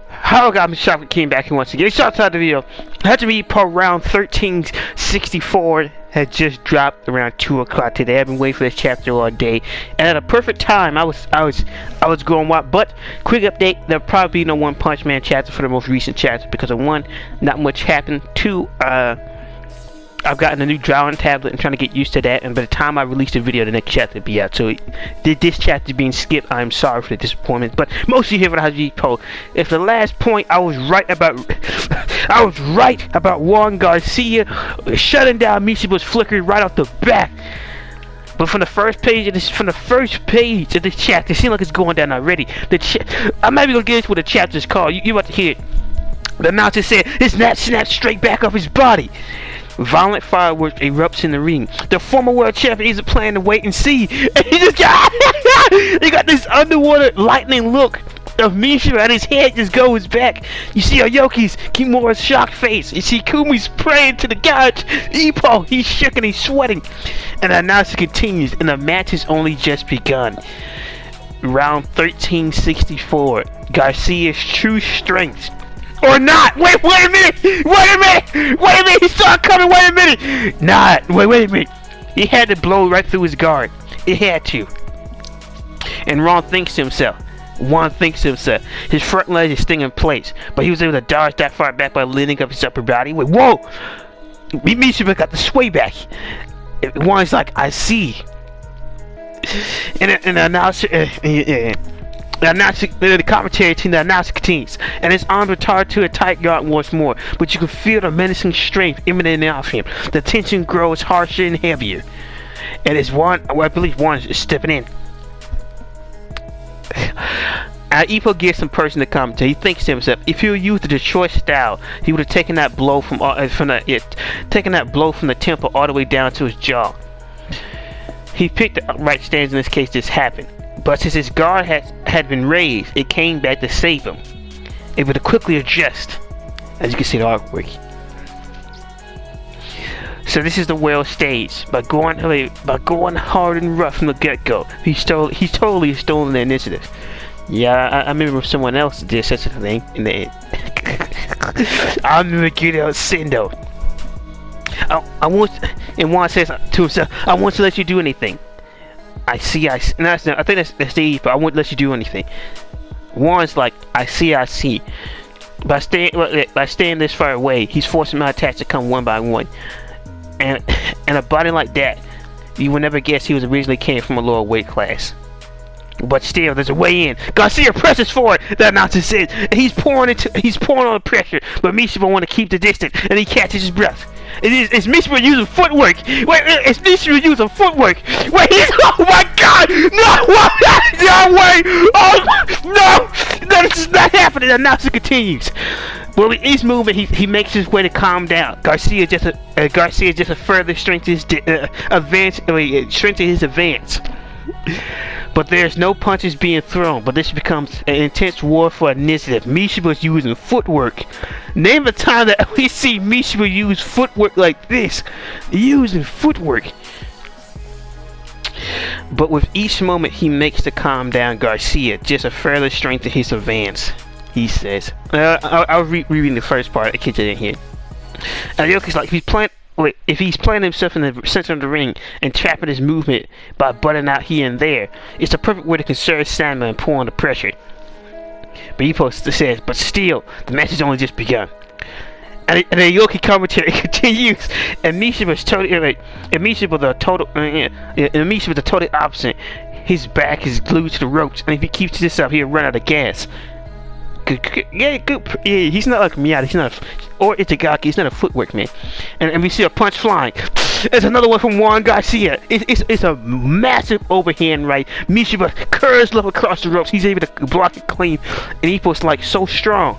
How got me shocked came back once again. Shout out the video. Hajime Ippo round 1364 had just dropped around 2 o'clock today. I've been waiting for this chapter all day, and at a perfect time, I was going wild. But quick update: there'll probably be no One Punch Man chapter for the most recent chapter because of one, not much happened. Two, I've gotten a new drawing tablet and trying to get used to that, and by the time I release the video, the next chapter will be out. So this chapter being skipped, I'm sorry for the disappointment, but mostly here for the Hajime Ippo. If the last point I was right about Juan Garcia shutting down Mishiba's flicker right off the bat. But from the first page of this chapter, it seems like it's going down already. I'm not even gonna get into what the chapter's called. You about to hear it. The announcer said his net snapped straight back off his body. Violent fireworks erupts in the ring. The former world champion isn't planning to wait and see. And he just got he got this underwater lightning look of Mishiba, and his head just goes back. You see Aoki's Kimura's shocked face. You see Kumi's praying to the gods. Ippo, he's shook and he's sweating. And the announcer continues, and the match has only just begun. Round 1364. Garcia's true strength. Or not! Wait a minute! He saw it coming! Wait a minute! Wait a minute! He had to blow right through his guard. It had to. And One thinks to himself. His front leg is still in place, but he was able to dodge that far back by leaning up his upper body. Wait, whoa! Mishiba got the sway back. One's like, I see. And the announcer, the commentary team, the announcer continues, and his arms are tied to a tight guard once more, but you can feel the menacing strength emanating off him. The tension grows harsher and heavier. And as I believe one is stepping in. Ippo gives some person to commentary. He thinks to himself, if he used the Detroit style, he would have taken that blow from the temple all the way down to his jaw. He picked the upright stance in this case this happened. But since his guard had been raised, it came back to save him. Able to quickly adjust. As you can see the artwork. So this is the world stage. By going hard and rough from the get-go, he's totally stolen the initiative. Yeah, I remember someone else did such a thing in the end. I remember Guido Sendo. And Juan says to himself, I want to let you do anything. I think that's the but I won't let you do anything. Juan's like, I see. By staying this far away, he's forcing my attacks to come one by one. And a body like that, you would never guess he was originally came from a lower weight class. But still, there's a way in. Garcia presses forward, the announcer says. He's pouring on the pressure, but Mishiba want to keep the distance, and he catches his breath. It's Mishiba using footwork. It's Mishiba using footwork. Oh my God! No way! Oh no! This is not happening. The announcer continues. Well, with each movement, he makes his way to calm down. Garcia just a further strengthen his advance. But there's no punches being thrown, but this becomes an intense war for initiative. Mishiba's using footwork. Name a time that we see Mishiba use footwork like this. Using footwork. But with each moment he makes to calm down Garcia, just a further strengthen his advance, he says. I'll rereading the first part in case I didn't hear. Yoki's like, if he's planting himself in the center of the ring and trapping his movement by butting out here and there, it's a perfect way to conserve stamina and pull on the pressure. But Ippo says, but still, the match has only just begun. And the Yoki commentary continues, and Mishiba's the total opposite. His back is glued to the ropes, and if he keeps this up, he'll run out of gas. Yeah, he's not like Miyata, he's not or Itagaki, he's not a footwork man. And we see a punch flying. There's another one from Juan Garcia. It's a massive overhand right. Mishiba curves left across the ropes. He's able to block it clean. And Ippo's like so strong.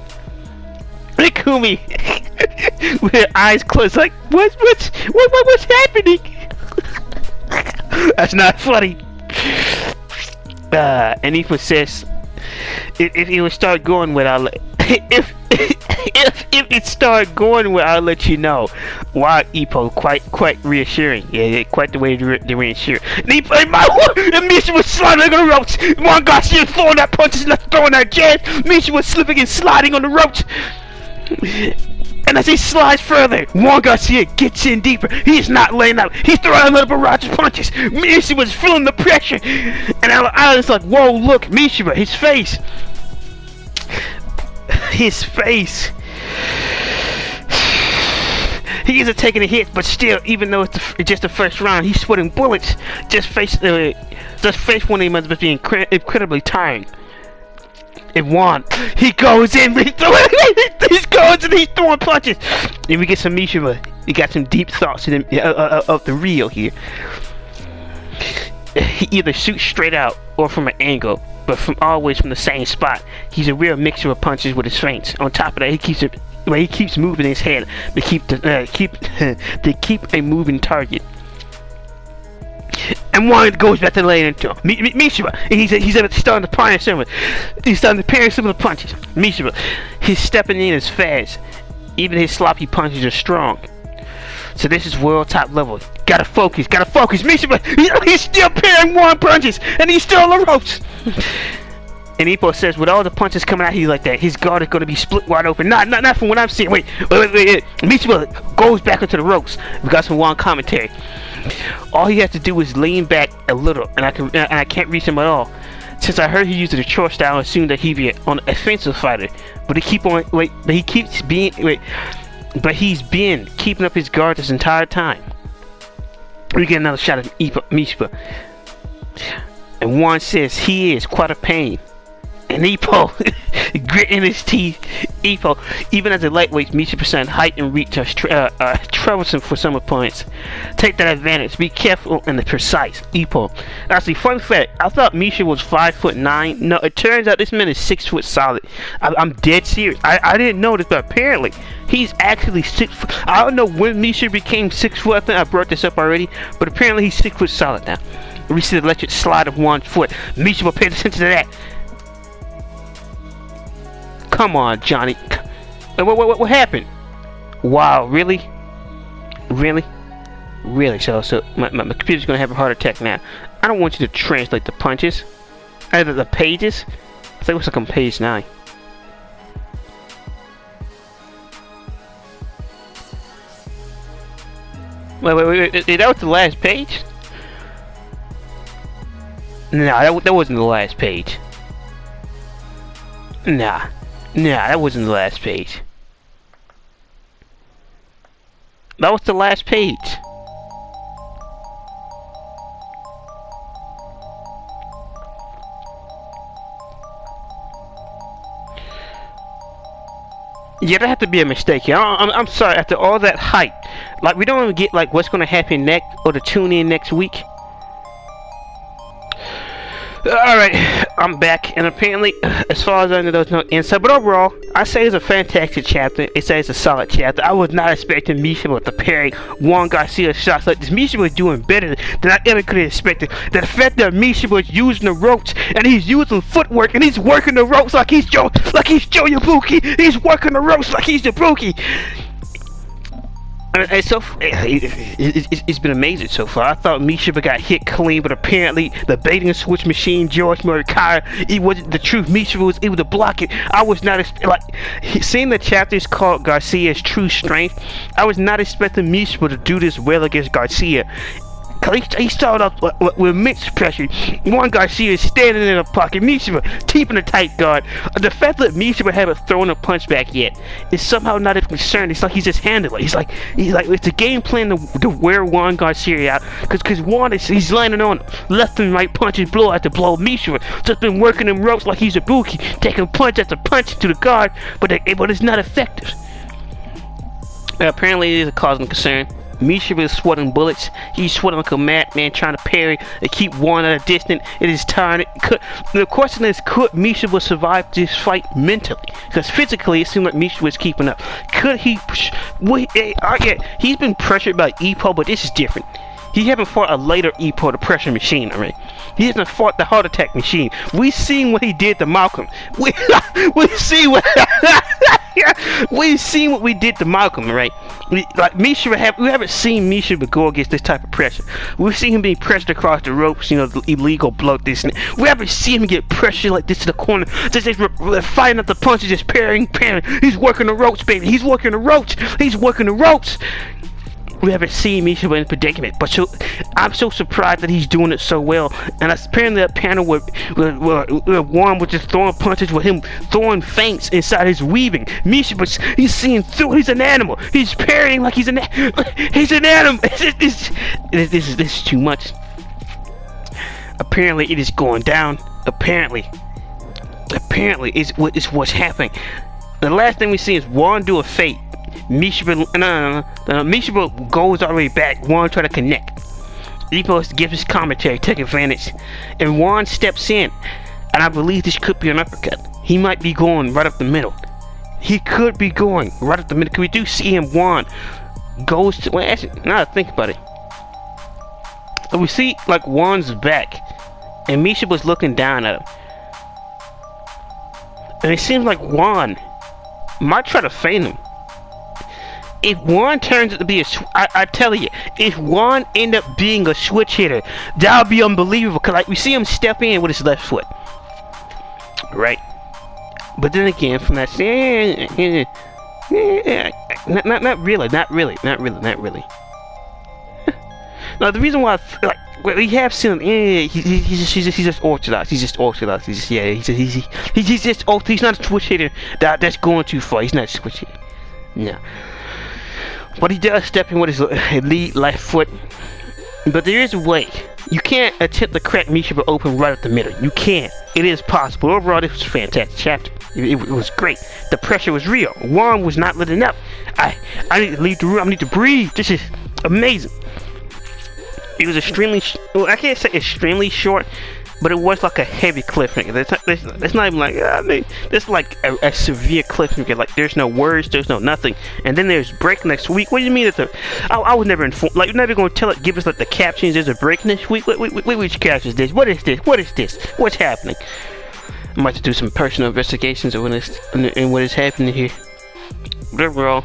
And Kumi with her eyes closed, like what's happening? That's not funny. And Ippo says, If it would start going where I'll if it start going where I'll let you know. Wow, Ippo, quite reassuring. Yeah, quite the way to reassure. And Misha was sliding on the ropes. Juan Garcia throwing that punches, left throwing that jab. Misha was slipping and sliding on the ropes. And as he slides further, Juan Garcia gets in deeper. He's not laying out. He's throwing another barrage of punches. Misha was feeling the pressure. And I was like, whoa, look, Misha, his face. His face. He isn't taking a hit, but still, even though it's just the first round, he's sweating bullets. Just face one of them must be incredibly tiring. And Juan, he goes in, he's throwing punches. And we get some Mishima. He got some deep thoughts in him, of the real here. He either shoots straight out or from an angle, but always from the same spot. He's a real mixture of punches with his feints. On top of that, he keeps moving his head to keep a moving target. And Juan goes back to laying into him. Mishima, and he's starting to parry some of it. He's starting to parry some of the punches. Mishima, he's stepping in as fast. Even his sloppy punches are strong. So this is world top level. Gotta focus. Mishima, he's still parrying Juan punches, and he's still on the ropes. And Ippo says, with all the punches coming out here like that, his guard is going to be split wide open. Not from what I'm seeing. Wait. Mishima goes back into the ropes. We got some Juan commentary. All he has to do is lean back a little, and I can't reach him at all. Since I heard he used the short style, I assumed that he'd be an offensive fighter. But he's been keeping up his guard this entire time. We get another shot of Mishima. And Juan says he is quite a pain. And Ippo, gritting his teeth, Ippo, even as a lightweight, Misha's percent height and reach are troublesome for some opponents. Take that advantage. Be careful and precise. Ippo. Actually, fun fact, I thought Misha was 5'9". No, it turns out this man is 6 foot solid. I'm dead serious. I didn't know this, but apparently he's actually 6 foot. I don't know when Misha became 6 foot. I think I brought this up already, but apparently he's 6 foot solid now. We see the electric slide of 1 foot. Misha will pay attention to that. Come on, Johnny. What happened? Wow, really? So my computer's gonna have a heart attack now. I don't want you to translate the punches. Either the pages. I think it's like on page 9. Wait. That was the last page? Nah, that wasn't the last page. Nah, that wasn't the last page. That was the last page. Yeah, that had to be a mistake here. I'm sorry, after all that hype, like, we don't even get, like, what's gonna happen next, or to tune in next week. Alright, I'm back, and apparently, as far as I know, there's no insight, but overall, I say it's a fantastic chapter. I say it's a solid chapter. I was not expecting Misha to parry Juan Garcia shots like this. Misha was doing better than I ever could have expected. The fact that Misha was using the ropes, and he's using footwork, and he's working the ropes like he's Joe Yabuki. He's working the ropes like he's Yabuki. And so it's been amazing so far. I thought Misha got hit clean, but apparently the baiting switch machine, George Morikawa, it wasn't the truth. Misha was able to block it. I was not like seeing the chapters called Garcia's True Strength. I was not expecting Misha to do this well against Garcia. He started off with immense pressure. Juan Garcia is standing in the pocket. Misha keeping a tight guard. The fact that Misha haven't thrown a punch back yet is somehow not a concern. It's like he's just handling it. He's like it's a game plan to wear Juan Garcia out. Because Juan he's landing on left and right punches, blow after blow. Misha just been working them ropes like he's a bookie, taking punch after punch to the guard, but it's not effective. Apparently, it is a causing concern. Misha is sweating bullets. He's sweating like a madman trying to parry and keep Juan at a distance. It is tiring. The question is, could Misha survive this fight mentally? Because physically, it seemed like Misha was keeping up. Could he? He's been pressured by Ippo, but this is different. He haven't fought a later Ippo, the pressure machine, alright? He hasn't fought the heart attack machine. We seen what he did to Malcolm. We seen what we seen what we did to Malcolm, right? We haven't seen Mishiba go against this type of pressure. We've seen him being pressured across the ropes, you know, the illegal blow this and that. We haven't seen him get pressured like this to the corner, just fighting up the punches, just parrying. He's working the ropes, baby. He's working the ropes. He's working the ropes. We haven't seen Mishiba in predicament, but I'm so surprised that he's doing it so well. And apparently that panel where Juan was just throwing punches with him throwing feints inside his weaving. Mishiba, he's seeing through. He's an animal. He's parrying like he's an animal. This is too much. Apparently it is going down. Apparently it's what's happening. The last thing we see is Juan do a fate. Mishiba goes all the way back. Juan try to connect. Ippo gives his commentary, take advantage, and Juan steps in. And I believe this could be an uppercut. He might be going right up the middle. He could be going right up the middle. Because we do see him. Juan goes to. Well, actually, now that I think about it, we see like Juan's back, and Mishiba's looking down at him, and it seems like Juan might try to feint him. If Juan turns out to be I tell you, if Juan end up being a switch hitter, that would be unbelievable. Cause like we see him step in with his left foot, right? But then again, from that, not really. No, the reason why we have seen him, he's just orthodox. He's just not a switch hitter that's going too far. He's not a switch hitter. No. But he does step in with his elite left foot. But there is a way. You can't attempt to crack Mishiba open right at the middle. You can't. It is possible. Overall, this was a fantastic chapter. It was great. The pressure was real. Juan was not letting up. I need to leave the room. I need to breathe. This is amazing. It was extremely, well, I can't say extremely short, but it was like a heavy cliffhanger. That's not even like, that's like a severe cliffhanger. Like, there's no words, there's no nothing. And then there's break next week. What do you mean that I was never informed? Like, you're never going to give us like the captions. There's a break next week. Which captions is this? What is this? What is this? What's happening? I might have to do some personal investigations of what is happening here. But overall,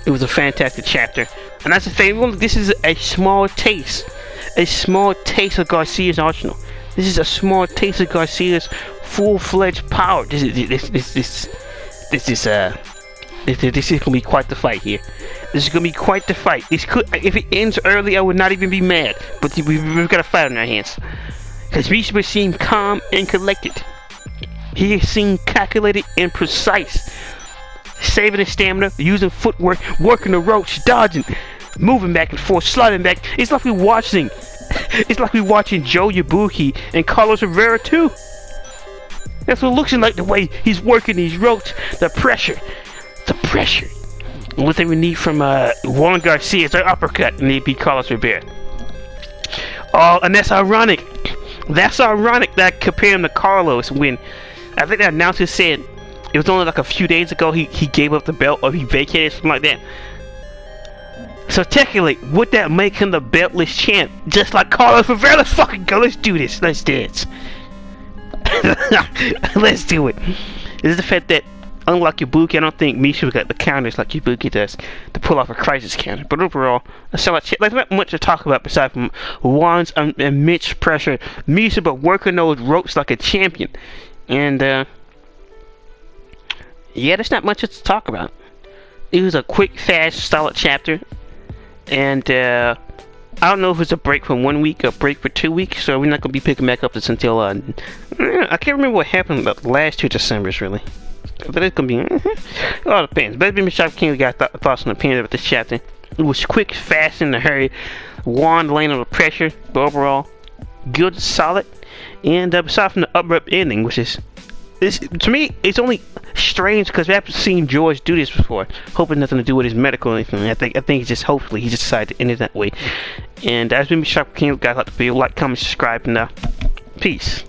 it was a fantastic chapter. And that's the thing. This is a small taste of Garcia's arsenal. This is a small taste of Garcia's full-fledged power. This is gonna be quite the fight here. This is gonna be quite the fight. If it ends early, I would not even be mad. But we've got a fight on our hands. Because Mishiba seemed calm and collected. He seemed calculated and precise, saving his stamina, using footwork, working the ropes, dodging, moving back and forth, sliding back. It's like we're watching Joe Yabuki and Carlos Rivera too. That's what it looks like, the way he's working these ropes, the pressure. And what they would need from Juan Garcia is an uppercut, and they'd be Carlos Rivera. Oh, and that's ironic. That's ironic that I compare him to Carlos when I think the announcer said it was only like a few days ago he gave up the belt, or he vacated, something like that. So technically, would that make him the beltless champ? Just like Carlos Rivera? Let's fucking go. Let's do this. Let's dance. Let's do it. This is the fact that, unlike Yabuki, I don't think Mishiba got the counters like Yabuki does to pull off a crisis counter. But overall, there's not much to talk about besides from Juan's immense pressure. Mishiba working those ropes like a champion. And, yeah, there's not much to talk about. It was a quick, fast, solid chapter. And I don't know if it's a break for 1 week or a break for 2 weeks, so we're not going to be picking back up this until I can't remember what happened about the last 2 Decembers, really. But it's going to be it all depends. But it's been Shop King. We got thoughts and opinions about this chapter. It was quick, fast, in a hurry. Juan laying under pressure, but overall good, solid. And aside from the abrupt ending, which is to me, it's only strange because we haven't seen George do this before. Hoping nothing to do with his medical or anything. I think he just decided to end it that way. And as been Shop King, guys, like to feel, like, comment, subscribe, and peace.